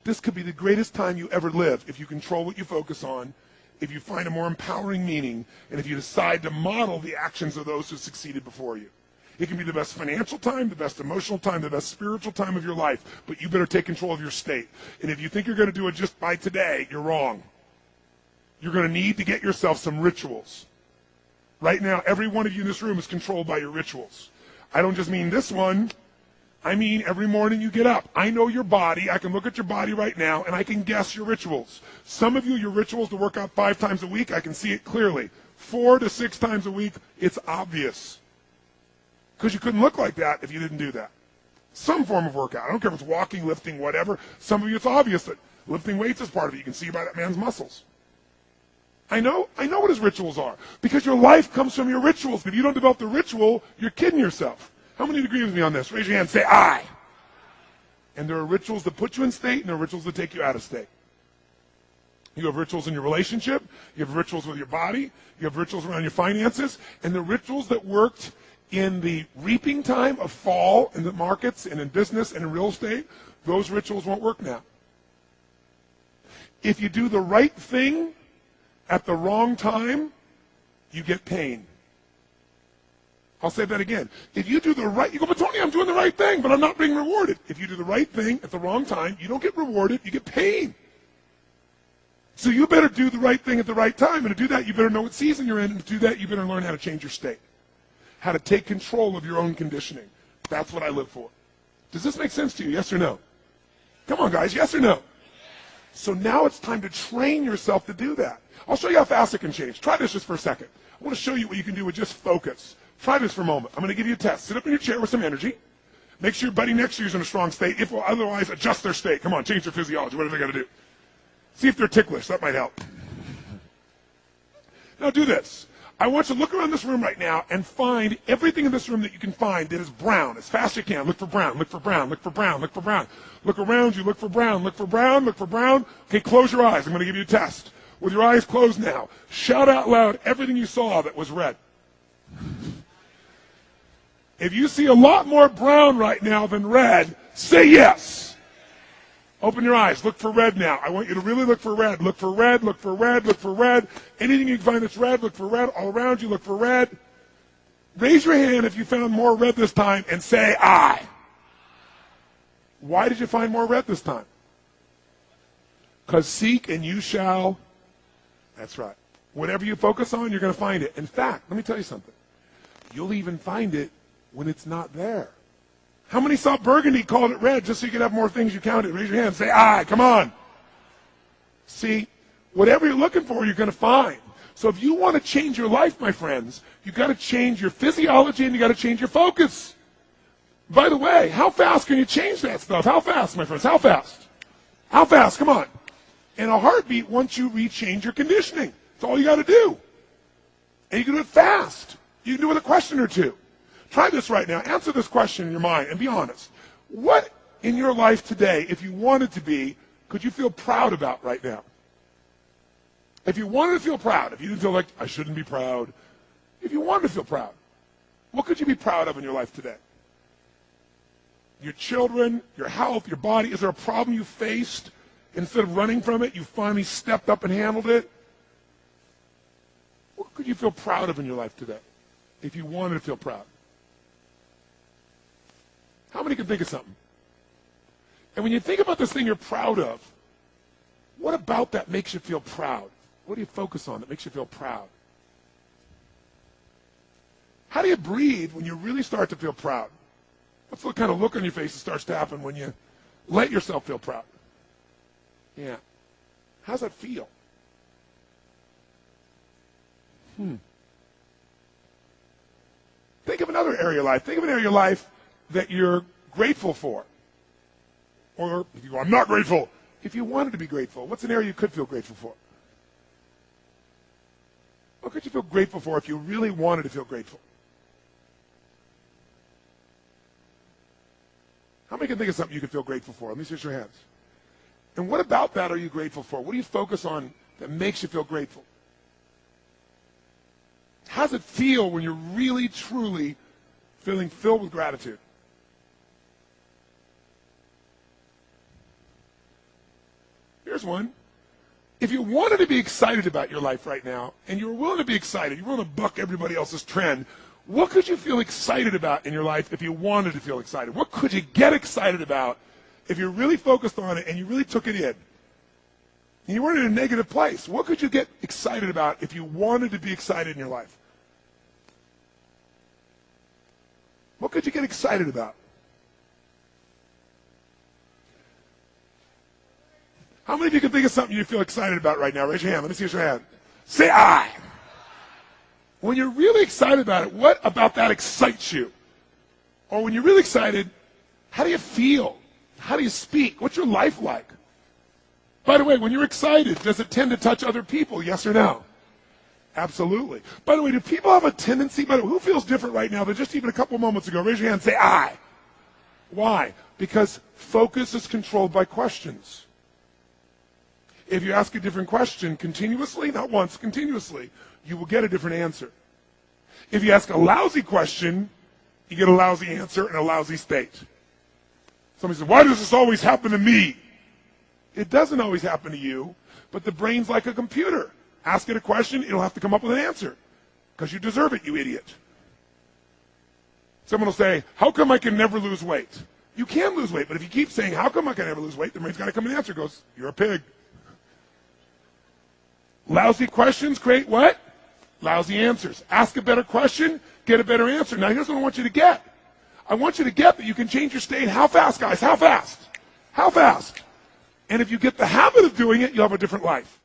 This could be the greatest time you ever live if you control what you focus on, if you find a more empowering meaning, and if you decide to model the actions of those who succeeded before you. It can be the best financial time, the best emotional time, the best spiritual time of your life, but you better take control of your state. And if you think you're going to do it just by today, you're wrong. You're going to need to get yourself some rituals. Right now, every one of you in this room is controlled by your rituals. I don't just mean this one. I mean every morning you get up. I know your body. I can look at your body right now, and I can guess your rituals. Some of you, your rituals to work out 5 times a week, I can see it clearly. 4 to 6 times a week, it's obvious. Because you couldn't look like that if you didn't do that. Some form of workout. I don't care if it's walking, lifting, whatever. Some of you, it's obvious that lifting weights is part of it. You can see by that man's muscles. I know what his rituals are. Because your life comes from your rituals. If you don't develop the ritual, you're kidding yourself. How many agree with me on this? Raise your hand. Say, I. And there are rituals that put you in state, and there are rituals that take you out of state. You have rituals in your relationship. You have rituals with your body. You have rituals around your finances. And the rituals that worked in the reaping time of fall in the markets and in business and in real estate, those rituals won't work now. If you do the right thing at the wrong time, you get pain. I'll say that again. If you do the right, you go, but Tony, I'm doing the right thing, but I'm not being rewarded. If you do the right thing at the wrong time, you don't get rewarded, you get pain. So you better do the right thing at the right time. And to do that, you better know what season you're in. And to do that, you better learn how to change your state. How to take control of your own conditioning. That's what I live for. Does this make sense to you? Yes or no? Come on, guys. Yes or no? So now it's time to train yourself to do that. I'll show you how fast it can change. Try this just for a second. I want to show you what you can do with just focus. Try this for a moment. I'm going to give you a test. Sit up in your chair with some energy. Make sure your buddy next to you is in a strong state. If will otherwise, adjust their state. Come on, change their physiology. What do they got to do? See if they're ticklish. That might help. Now do this. I want you to look around this room right now and find everything in this room that you can find that is brown. As fast as you can. Look for brown. Look for brown. Look for brown. Look for brown. Look around you. Look for brown. Look for brown. Look for brown. Okay, close your eyes. I'm going to give you a test. With your eyes closed now, shout out loud everything you saw that was red. If you see a lot more brown right now than red, say yes. Open your eyes. Look for red now. I want you to really look for red. Look for red. Look for red. Look for red. Anything you can find that's red, look for red. All around you, look for red. Raise your hand if you found more red this time and say, I. Why did you find more red this time? Because seek and you shall. That's right. Whatever you focus on, you're going to find it. In fact, let me tell you something. You'll even find it when it's not there. How many saw burgundy, called it red, just so you could have more things you counted? Raise your hand. Say, I. Come on. See, whatever you're looking for, you're going to find. So if you want to change your life, my friends, you've got to change your physiology and you've got to change your focus. By the way, how fast can you change that stuff? How fast, my friends? How fast? How fast? Come on. In a heartbeat, once you rechange your conditioning. That's all you got to do. And you can do it fast. You can do it with a question or two. Try this right now. Answer this question in your mind and be honest. What in your life today, if you wanted to be, could you feel proud about right now? If you wanted to feel proud, if you didn't feel like, I shouldn't be proud, if you wanted to feel proud, what could you be proud of in your life today? Your children, your health, your body. Is there a problem you faced? Instead of running from it, you finally stepped up and handled it? What could you feel proud of in your life today if you wanted to feel proud? How many can think of something? And when you think about this thing you're proud of, what about that makes you feel proud? What do you focus on that makes you feel proud? How do you breathe when you really start to feel proud? What's the kind of look on your face that starts to happen when you let yourself feel proud? Yeah. How's that feel? Think of another area of life. Think of an area of your life that you're grateful for. Or if you go, I'm not grateful. If you wanted to be grateful, what's an area you could feel grateful for? What could you feel grateful for if you really wanted to feel grateful? How many can think of something you could feel grateful for? Let me see your hands. And what about that are you grateful for? What do you focus on that makes you feel grateful? How does it feel when you're really, truly feeling filled with gratitude? Here's one. If you wanted to be excited about your life right now, and you were willing to be excited, you were willing to buck everybody else's trend, what could you feel excited about in your life if you wanted to feel excited? What could you get excited about if you're really focused on it and you really took it in? And you weren't in a negative place. What could you get excited about if you wanted to be excited in your life? What could you get excited about? How many of you can think of something you feel excited about right now? Raise your hand. Let me see your hand. Say I. When you're really excited about it, what about that excites you? Or when you're really excited, how do you feel? How do you speak? What's your life like? By the way, when you're excited, does it tend to touch other people? Yes or no? Absolutely. By the way, do people have a tendency, by the way, who feels different right now than just even a couple moments ago? Raise your hand and say I. Why? Because focus is controlled by questions. If you ask a different question continuously, not once, continuously, you will get a different answer. If you ask a lousy question, you get a lousy answer and a lousy state. Somebody says, why does this always happen to me? It doesn't always happen to you, but the brain's like a computer. Ask it a question, it'll have to come up with an answer. Because you deserve it, you idiot. Someone will say, how come I can never lose weight? You can lose weight, but if you keep saying, how come I can never lose weight, the brain's got to come with an answer. It goes, you're a pig. Lousy questions create what? Lousy answers. Ask a better question, get a better answer. Now here's what I want you to get. I want you to get that you can change your state. How fast, guys? How fast? How fast? And if you get the habit of doing it, you'll have a different life.